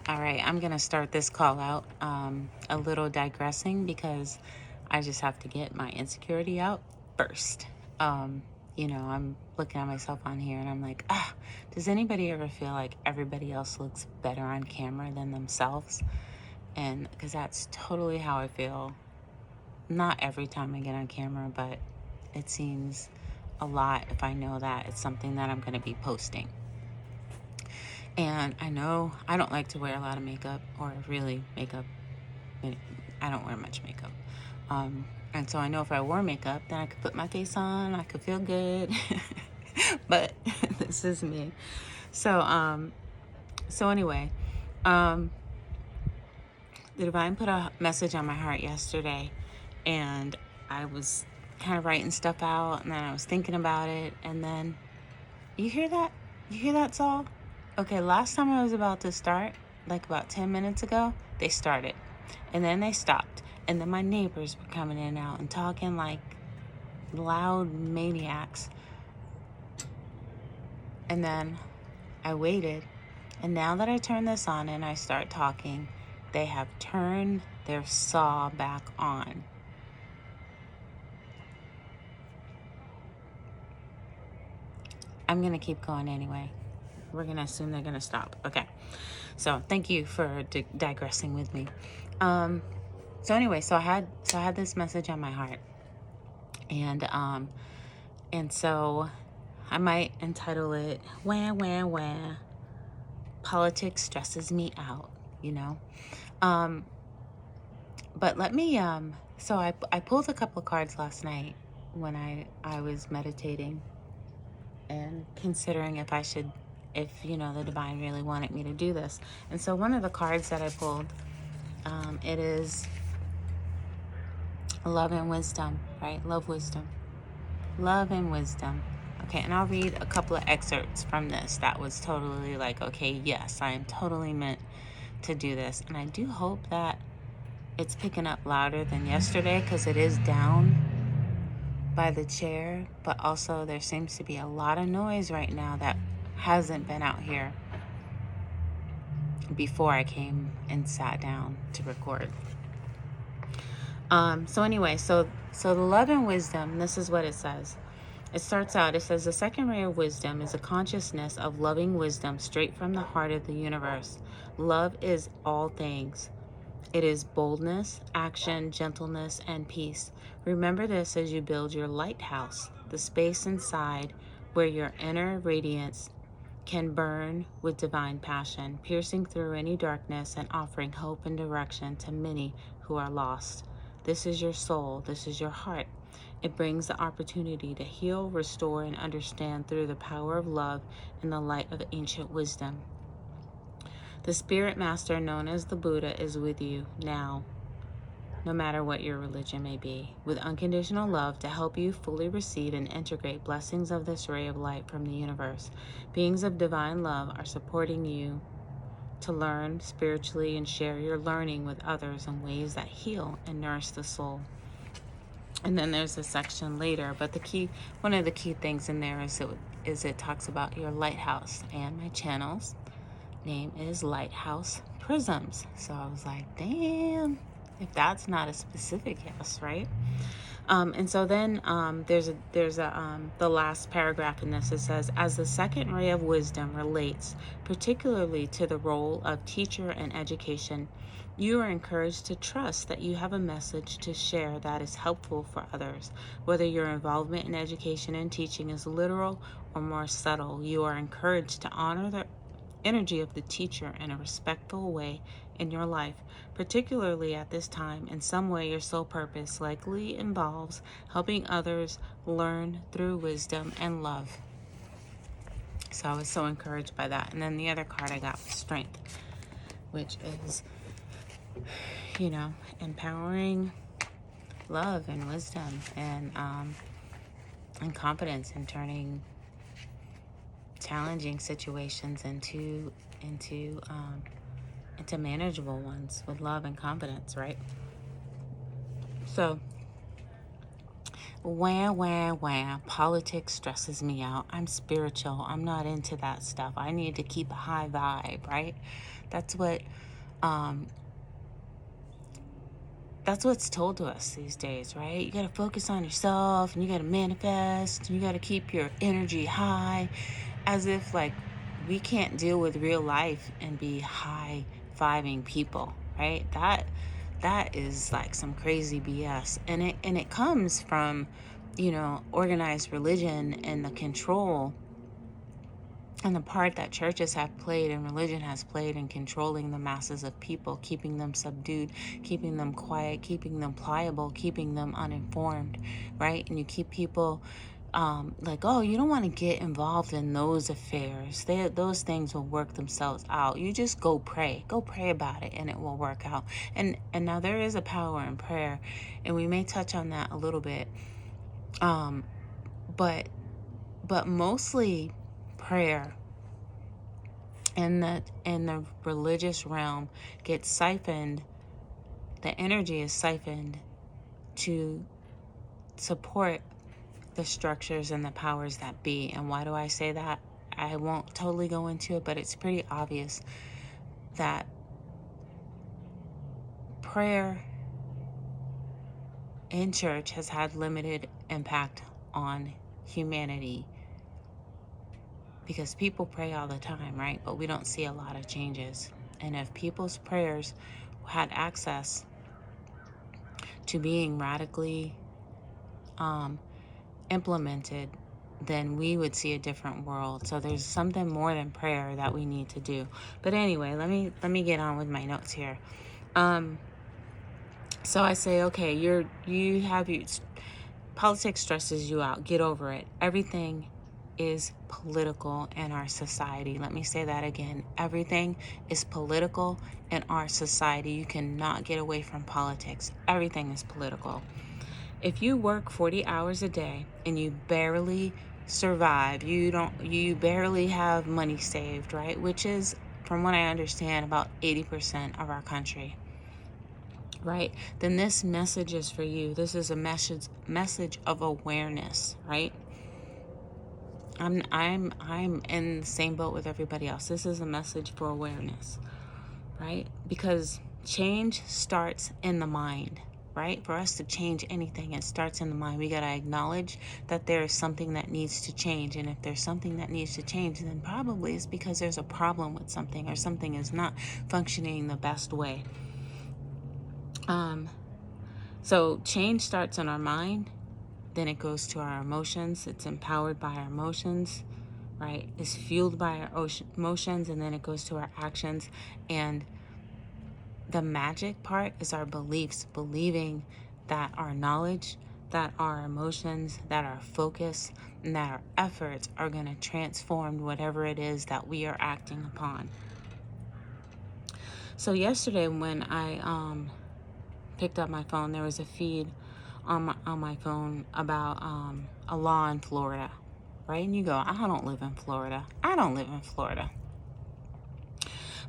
All right, I'm going to start this call out a little digressing because I just have to get my insecurity out first. I'm looking at myself on here and I'm like, does anybody ever feel like everybody else looks better on camera than themselves? And because that's totally how I feel. Not every time I get on camera, but it seems a lot if I know that it's something that I'm going to be posting. And I know I don't like to wear a lot of makeup or really makeup. I don't wear much makeup. And so I know if I wore makeup, then I could put my face on, I could feel good. But this is me. So anyway, the divine put a message on my heart yesterday, and I was kind of writing stuff out, and then I was thinking about it, and then you hear that? You hear that, Saul? Okay, last time I was about to start, like about 10 minutes ago, they started. And then they stopped. And then my neighbors were coming in and out and talking like loud maniacs. And then I waited. And now that I turn this on and I start talking, they have turned their saw back on. I'm going to keep going anyway. We're going to assume they're going to stop. Okay. So thank you for digressing with me. So anyway, so I had this message on my heart, and so I might entitle it "Wah Wah Wah." Politics stresses me out, you know. But let me. So I pulled a couple of cards last night when I was meditating and considering if I should, if the divine really wanted me to do this. And so one of the cards that I pulled, it is love and wisdom, right? Love, wisdom. Love and wisdom. Okay, and I'll read a couple of excerpts from this. That was totally like, okay, yes, I am totally meant to do this. And I do hope that it's picking up louder than yesterday because it is down by the chair. But also there seems to be a lot of noise right now that hasn't been out here before I came and sat down to record. So anyway, so the love and wisdom, this is what it says. It starts out, it says, the second ray of wisdom is a consciousness of loving wisdom straight from the heart of the universe. Love is all things. It is boldness, action, gentleness, and peace. Remember this as you build your lighthouse, the space inside where your inner radiance can burn with divine passion, piercing through any darkness and offering hope and direction to many who are lost. This is your soul. This is your heart. It brings the opportunity to heal, restore, and understand through the power of love and the light of ancient wisdom. The spirit master known as the Buddha is with you now, no matter what your religion may be, with unconditional love to help you fully receive and integrate blessings of this ray of light from the universe. Beings of divine love are supporting you to learn spiritually and share your learning with others in ways that heal and nourish the soul. And then there's a section later, but one of the key things in there is it talks about your lighthouse, and my channel's name is Lighthouse Prisms. So I was like, damn, if that's not a specific yes, right? And so then there's the last paragraph in this. It says, as the second ray of wisdom relates particularly to the role of teacher and education, you are encouraged to trust that you have a message to share that is helpful for others. Whether your involvement in education and teaching is literal or more subtle, you are encouraged to honor the energy of the teacher in a respectful way in your life, particularly at this time. In some way, your sole purpose likely involves helping others learn through wisdom and love. So I was so encouraged by that. And then the other card I got was strength, which is, empowering love and wisdom and confidence, and turning challenging situations into manageable ones with love and confidence, right? So Wham, wham, wham. Politics stresses me out. I'm spiritual. I'm not into that stuff. I need to keep a high vibe, right? That's what um that's what's told to us these days, right? You got to focus on yourself and you got to manifest. And you got to keep your energy high, as if like we can't deal with real life and be high fiving people, right? That is like some crazy BS, and it comes from, organized religion and the control and the part that churches have played and religion has played in controlling the masses of people, keeping them subdued, keeping them quiet, keeping them pliable, keeping them uninformed, right? And you keep people like, oh, you don't want to get involved in those affairs. Those things will work themselves out. You just go pray about it, and it will work out. And now there is a power in prayer, and we may touch on that a little bit. But mostly prayer in the religious realm gets siphoned. The energy is siphoned to support the structures and the powers that be. And why do I say that? I won't totally go into it, but it's pretty obvious that prayer in church has had limited impact on humanity, because people pray all the time, right? But we don't see a lot of changes. And if people's prayers had access to being radically implemented, then we would see a different world. So there's something more than prayer that we need to do. But anyway, let me get on with my notes here. So I say, okay, politics stresses you out. Get over it. Everything is political in our society. Let me say that again. Everything is political in our society. You cannot get away from politics. Everything is political. If you work 40 hours a day and you barely survive, you barely have money saved, right? Which is, from what I understand, about 80% of our country. Right? Then this message is for you. This is a message of awareness, right? I'm in the same boat with everybody else. This is a message for awareness, right? Because change starts in the mind, right? For us to change anything, it starts in the mind. We got to acknowledge that there is something that needs to change. And if there's something that needs to change, then probably it's because there's a problem with something, or something is not functioning the best way. So change starts in our mind, then it goes to our emotions. It's empowered by our emotions, right? It's fueled by our emotions, and then it goes to our actions. And the magic part is our beliefs, believing that our knowledge, that our emotions, that our focus, and that our efforts are going to transform whatever it is that we are acting upon. So yesterday when I picked up my phone, there was a feed on my phone about a law in Florida, right? And you go, I don't live in Florida. I don't live in Florida.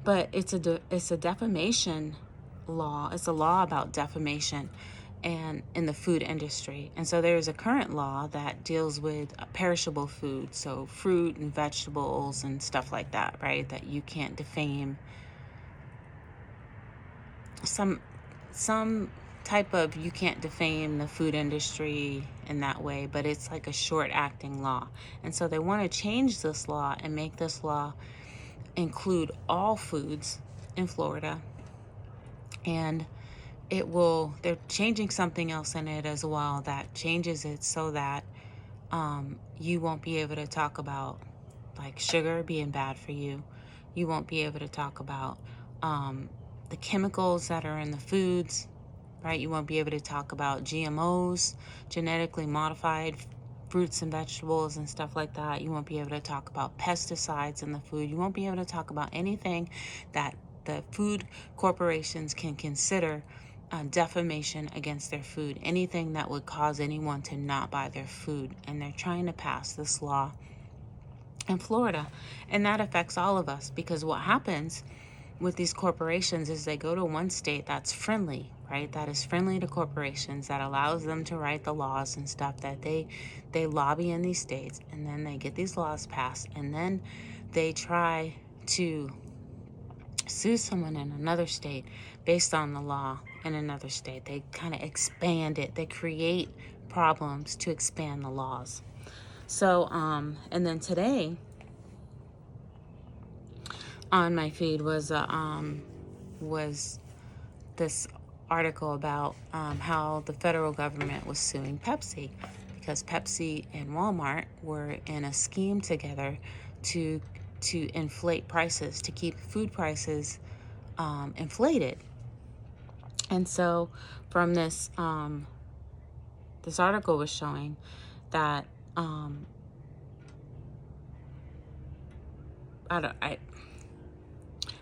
But it's a defamation law. It's a law about defamation and in the food industry. And so there's a current law that deals with perishable food, so fruit and vegetables and stuff like that, right? That you can't defame some type of, you can't defame the food industry in that way, but it's like a short acting law. And so they want to change this law and make this law include all foods in Florida. And they're changing something else in it as well that changes it so that you won't be able to talk about like sugar being bad for you. You won't be able to talk about the chemicals that are in the foods, right? You won't be able to talk about GMOs, genetically modified fruits and vegetables and stuff like that. You won't be able to talk about pesticides in the food. You won't be able to talk about anything that the food corporations can consider defamation against their food, anything that would cause anyone to not buy their food. And they're trying to pass this law in Florida. And that affects all of us, because what happens with these corporations is they go to one state that's friendly, right? That is friendly to corporations, that allows them to write the laws and stuff, that they lobby in these states, and then they get these laws passed, and then they try to sue someone in another state based on the law in another state. They kind of expand it. They create problems to expand the laws. So, and then today on my feed was this article about how the federal government was suing Pepsi because Pepsi and Walmart were in a scheme together to inflate prices, to keep food prices inflated. And so from this this article was showing that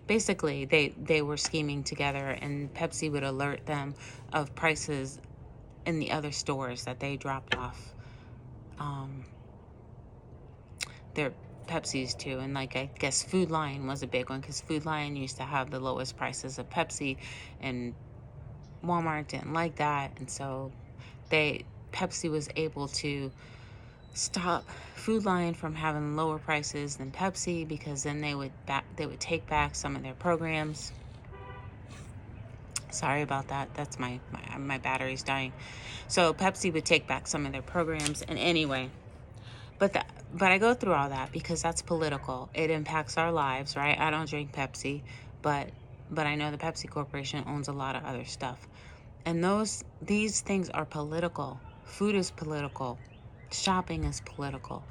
basically they were scheming together, and Pepsi would alert them of prices in the other stores that they dropped off their Pepsis to. And like, I guess Food Lion was a big one, because Food Lion used to have the lowest prices of Pepsi, and Walmart didn't like that, and so Pepsi was able to stop Food Lion from having lower prices than Pepsi, because then they would take back some of their programs. Sorry about that. That's my battery's dying. So Pepsi would take back some of their programs, and anyway, but I go through all that because that's political. It impacts our lives, right? I don't drink Pepsi, but I know the Pepsi Corporation owns a lot of other stuff. And these things are political. Food is political. Shopping is political.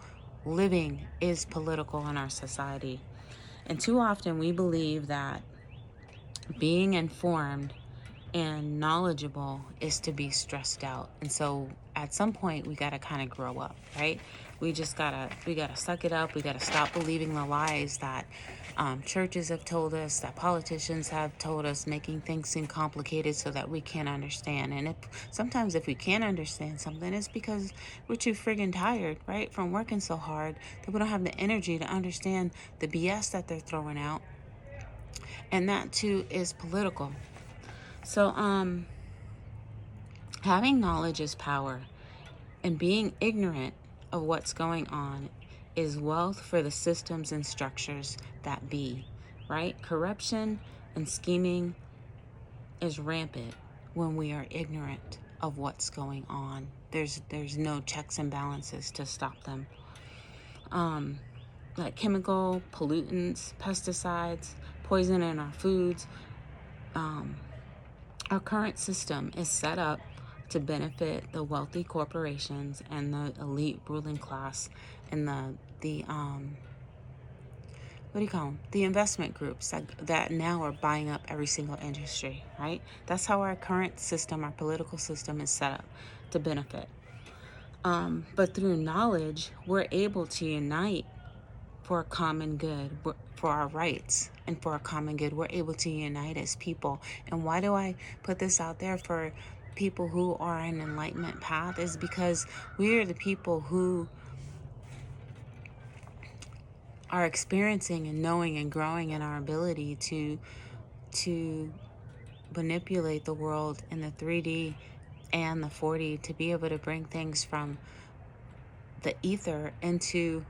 Living is political in our society. And too often we believe that being informed and knowledgeable is to be stressed out. And so at some point we got to kind of grow up, right? We gotta suck it up. We gotta stop believing the lies that churches have told us, that politicians have told us, making things seem complicated so that we can't understand. And sometimes if we can't understand something, it's because we're too friggin' tired, right, from working so hard, that we don't have the energy to understand the BS that they're throwing out. And that too is political. So having knowledge is power, and being ignorant of what's going on is wealth for the systems and structures that be, right? Corruption and scheming is rampant when we are ignorant of what's going on. There's no checks and balances to stop them. Like chemical pollutants, pesticides, poison in our foods. Our current system is set up to benefit the wealthy corporations and the elite ruling class, and the the investment groups that now are buying up every single industry, right? That's how our current system, our political system, is set up to benefit. But through knowledge, we're able to unite for a common good, for our rights, and for a common good. We're able to unite as people. And why do I put this out there for people who are on an enlightenment path? Is because we are the people who are experiencing and knowing and growing in our ability to manipulate the world in the 3D and the 4D, to be able to bring things from the ether into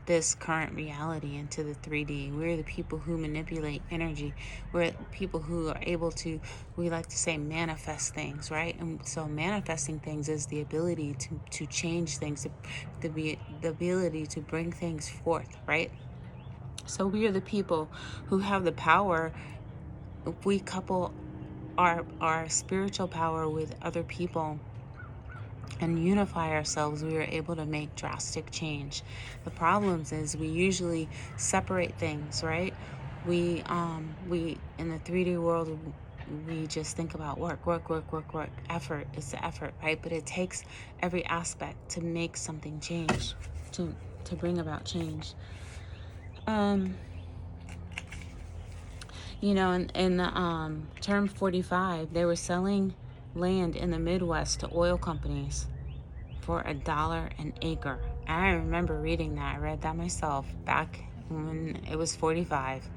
this current reality, into the 3D. We're the people who manipulate energy. We're people who are able to, we like to say, manifest things, right? And so manifesting things is the ability to change things, the ability to bring things forth, right? So we are the people who have the power. If we couple our spiritual power with other people and unify ourselves, we are able to make drastic change. The problems is we usually separate things, right? We in the 3D world, we just think about work, effort. It's the effort, right? But it takes every aspect to make something change, to bring about change. You know, in the term 45, they were selling land in the Midwest to oil companies for $1 an acre. I remember reading that. I read that myself back when it was 45.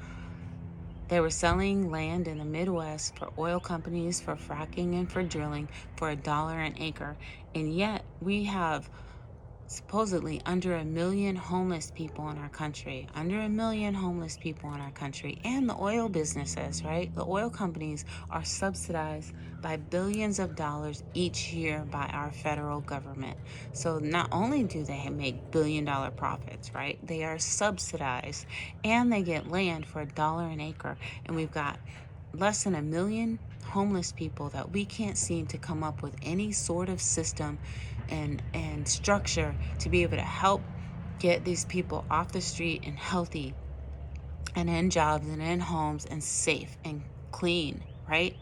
They were selling land in the Midwest for oil companies, for fracking, and for drilling for $1 an acre. And yet we have supposedly under 1 million homeless people in our country, under 1 million homeless people in our country. And the oil businesses, right? The oil companies are subsidized by billions of dollars each year by our federal government. So not only do they make billion-dollar profits, right? They are subsidized, and they get land for $1 an acre. And we've got less than 1 million homeless people that we can't seem to come up with any sort of system and structure to be able to help get these people off the street and healthy and in jobs and in homes and safe and clean, right?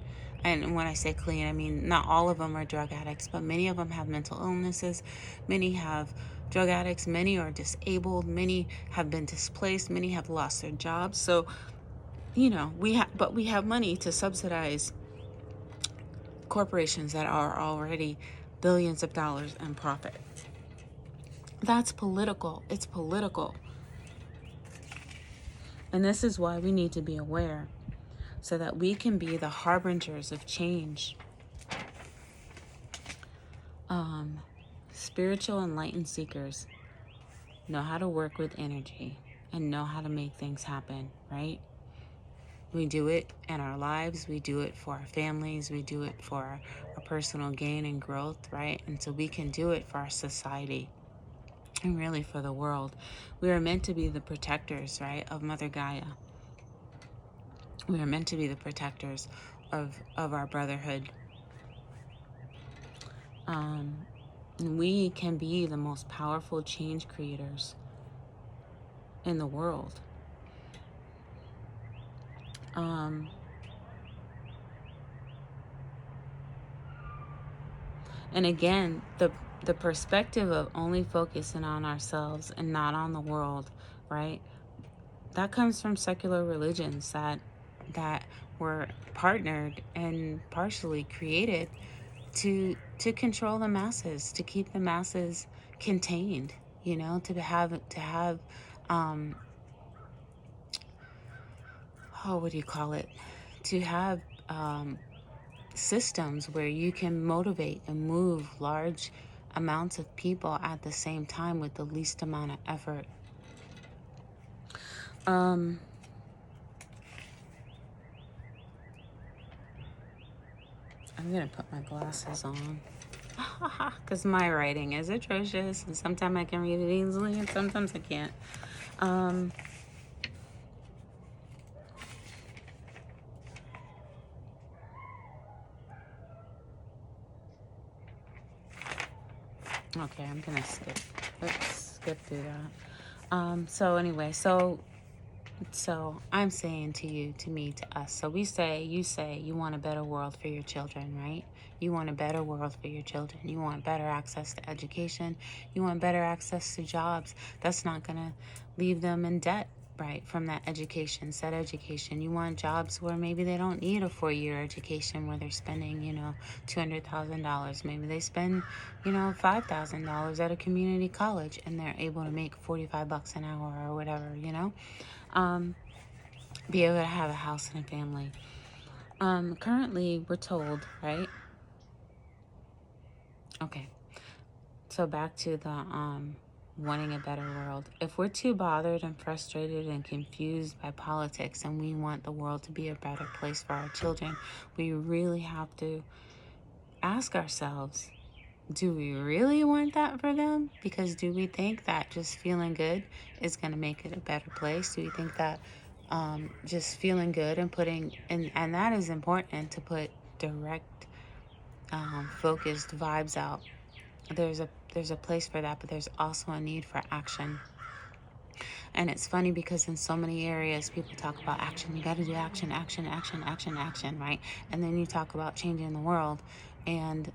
And when I say clean, I mean not all of them are drug addicts, but many of them have mental illnesses. Many have drug addicts. Many are disabled. Many have been displaced. Many have lost their jobs. So, we have money to subsidize corporations that are already billions of dollars in profit. That's political. It's political. And this is why we need to be aware so that we can be the harbingers of change. Spiritual enlightened seekers know how to work with energy and know how to make things happen, right? We do it in our lives. We do it for our families. We do it for our personal gain and growth, right? And so we can do it for our society and really for the world. We are meant to be the protectors, right, of Mother Gaia. We are meant to be the protectors of our brotherhood. We can be the most powerful change creators in the world. And again, the perspective of only focusing on ourselves and not on the world, right? That comes from secular religions that were partnered and partially created to control the masses, to keep the masses contained, to have what do you call it? To have systems where you can motivate and move large amounts of people at the same time with the least amount of effort. I'm gonna put my glasses on because my writing is atrocious, and sometimes I can read it easily and sometimes I can't. Okay, I'm gonna skip through that. So anyway, so I'm saying to you, to me, to us. So you say you want a better world for your children, right? You want a better world for your children. You want better access to education. You want better access to jobs. That's not gonna leave them in debt, right, from that education, said education. You want jobs where maybe they don't need a 4-year education where they're spending, $200,000. Maybe they spend, $5,000 at a community college and they're able to make $45 an hour or whatever, be able to have a house and a family. Currently, we're told, right? Okay. So back to the wanting a better world. If we're too bothered and frustrated and confused by politics and we want the world to be a better place for our children, we really have to ask ourselves, do we really want that for them? Because do we think that just feeling good is going to make it a better place? Do we think that just feeling good and and that is important, to put direct, focused vibes out. There's a place for that, but there's also a need for action. And it's funny because in so many areas people talk about action. You got to do action, action, action, action, action, right? And then you talk about changing the world, and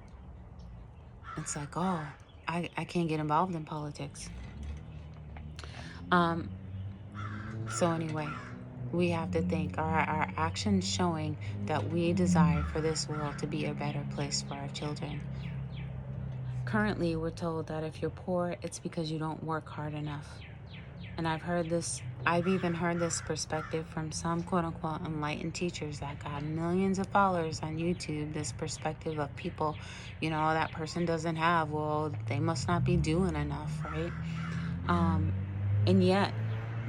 it's like, oh, I can't get involved in politics. So anyway, we have to think, are our actions showing that we desire for this world to be a better place for our children? Currently, we're told that if you're poor, it's because you don't work hard enough. And I've even heard this perspective from some quote unquote enlightened teachers that got millions of followers on YouTube. This perspective of people, that person doesn't have, well, they must not be doing enough, right? And yet,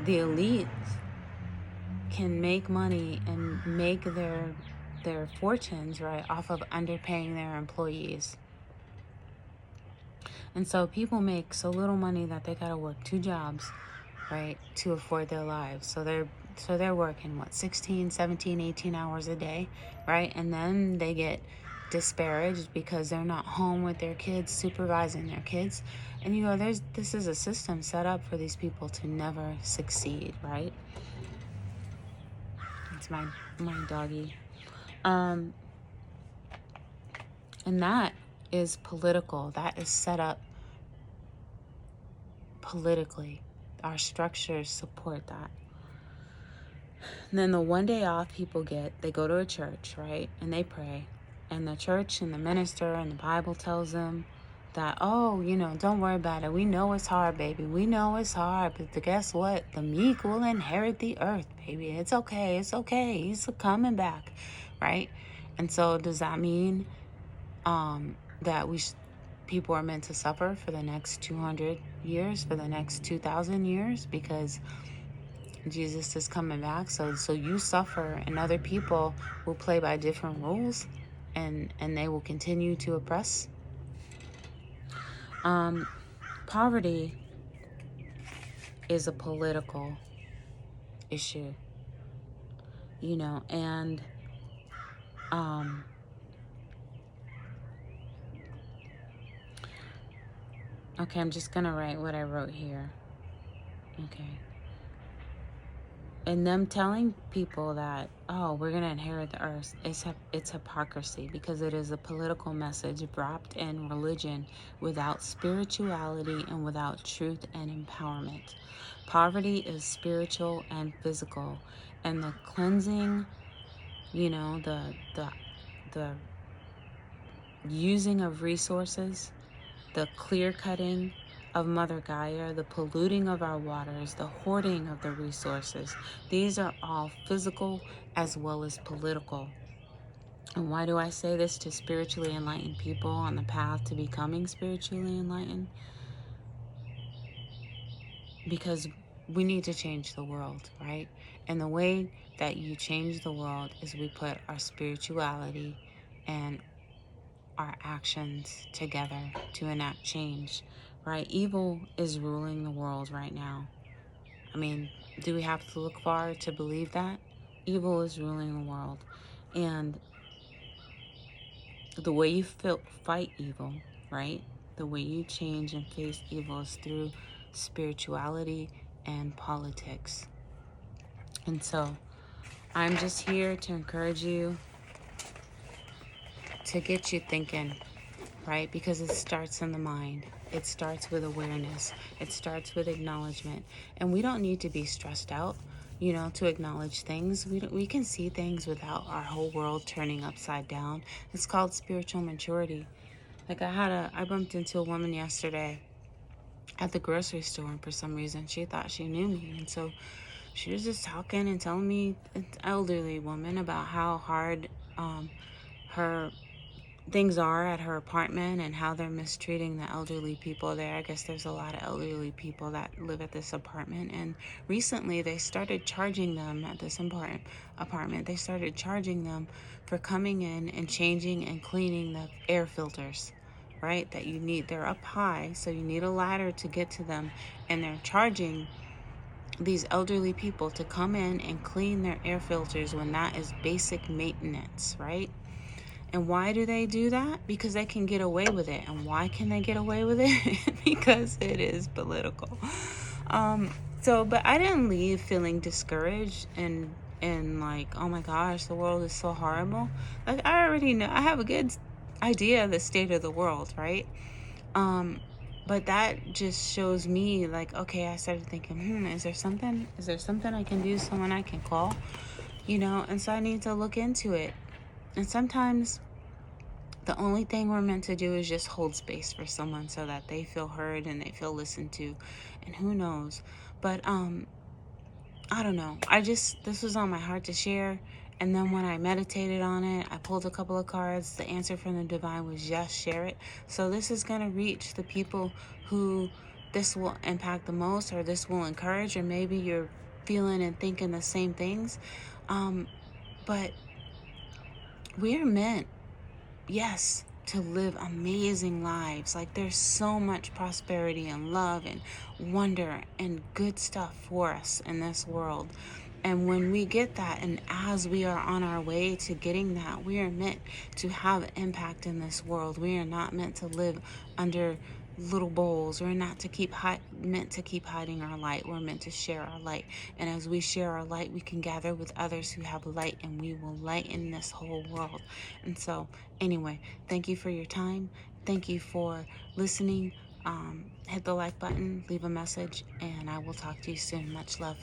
the elites can make money and make their fortunes, right, off of underpaying their employees. And so people make so little money that they gotta work 2 jobs, right, to afford their lives. So they're working 16, 17, 18 hours a day, right? And then they get disparaged because they're not home with their kids, supervising their kids. And this is a system set up for these people to never succeed, right? It's my doggy. And that is political. That is set up politically. Our structures support that. And then the one day off people get, they go to a church, right? And they pray. And the church and the minister and the Bible tells them that, oh, don't worry about it. We know it's hard, baby. We know it's hard. But guess what? The meek will inherit the earth, baby. It's okay. It's okay. He's coming back, right? And so does that mean that people are meant to suffer for the next 200 years, for the next 2,000 years? Because Jesus is coming back. So you suffer, and other people will play by different rules, and they will continue to oppress. Poverty is a political issue, and okay, I'm just gonna write what I wrote here. Okay. And them telling people that, oh, we're going to inherit the earth, it's hypocrisy, because it is a political message wrapped in religion without spirituality and without truth and empowerment. Poverty is spiritual and physical, and the cleansing, the using of resources, the clear cutting of Mother Gaia, the polluting of our waters, the hoarding of the resources. These are all physical as well as political. And why do I say this to spiritually enlightened people on the path to becoming spiritually enlightened? Because we need to change the world, right? And the way that you change the world is we put our spirituality and our actions together to enact change, right? Evil is ruling the world right now. I mean, do we have to look far to believe that? Evil is ruling the world. And the way you fight evil, right? The way you change and face evil is through spirituality and politics. And so I'm just here to encourage you, to get you thinking, right? Because it starts in the mind. It starts with awareness. It starts with acknowledgement. And we don't need to be stressed out, to acknowledge things. We can see things without our whole world turning upside down. It's called spiritual maturity. Like I bumped into a woman yesterday at the grocery store, and for some reason she thought she knew me. And so she was just talking and telling me, an elderly woman, about how hard her things are at her apartment and how they're mistreating the elderly people there. I guess there's a lot of elderly people that live at this apartment, and recently they started charging them at this apartment. They started charging them for coming in and changing and cleaning the air filters, right? That you need. They're up high, so you need a ladder to get to them, and they're charging these elderly people to come in and clean their air filters when that is basic maintenance, right? And why do they do that? Because they can get away with it. And why can they get away with it? Because it is political. But I didn't leave feeling discouraged and like, oh my gosh, the world is so horrible. Like, I already know, I have a good idea of the state of the world, right? But that just shows me, like, okay, I started thinking, is there something I can do, someone I can call, and so I need to look into it. And sometimes the only thing we're meant to do is just hold space for someone so that they feel heard and they feel listened to. And who knows? But I don't know. This was on my heart to share. And then when I meditated on it, I pulled a couple of cards. The answer from the divine was yes, share it. So this is going to reach the people who this will impact the most, or this will encourage, or maybe you're feeling and thinking the same things. But we're meant, yes, to live amazing lives. Like, there's so much prosperity and love and wonder and good stuff for us in this world. And when we get that, and as we are on our way to getting that, we are meant to have impact in this world. We are not meant to live under little bowls. We're not meant to keep hiding our light. We're meant to share our light. And as we share our light, we can gather with others who have light, and we will lighten this whole world. And so, anyway, thank you for your time. Thank you for listening. Hit the like button, leave a message, and I will talk to you soon. Much love.